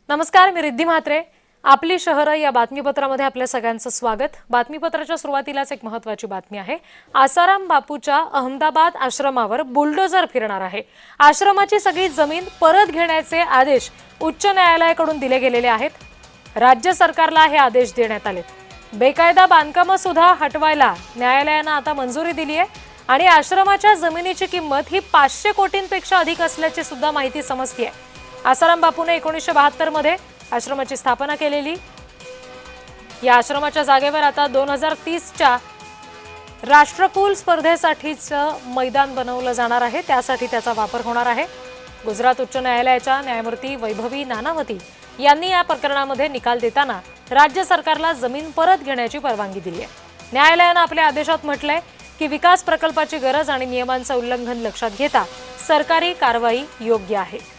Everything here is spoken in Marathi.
नमस्कार, मी रिद्धी म्हात्रे. आपली शहरं या बातमीपत्रामध्ये आपल्या सगळ्यांचं स्वागत. बातमीपत्राच्या सुरुवातीलाच एक महत्त्वाची बातमी आहे. आसाराम बापूच्या अहमदाबाद आश्रमावर बुलडोझर फिरणार आहे. आश्रमाची सगळी जमीन परत घेण्याचे आदेश उच्च न्यायालयाकडून दिले गेलेले आहेत. राज्य सरकारला हे आदेश देण्यात आले. बेकायदा बांधकामं सुद्धा हटवायला न्यायालयानं आता मंजुरी दिली आहे आणि आश्रमाच्या जमिनीची किंमत ही 500 कोटींपेक्षा अधिक असल्याची सुद्धा माहिती समजते आहे. आसाराम बापूने 1972 मध्ये आश्रमाची स्थापना केलेली. या आश्रमाच्या जागेवर आता 2030च्या राष्ट्रकुल स्पर्धेसाठीचं मैदान बनवलं जाणार आहे. त्यासाठी त्याचा वापर होणार आहे. गुजरात उच्च न्यायालयाच्या न्यायमूर्ती वैभवी नानावती यांनी या प्रकरणामध्ये निकाल देताना राज्य सरकारला जमीन परत घेण्याची परवानगी दिली आहे. न्यायालयानं आपल्या आदेशात म्हटलंय की विकास प्रकल्पाची गरज आणि नियमांचं उल्लंघन लक्षात घेता सरकारी कारवाई योग्य आहे.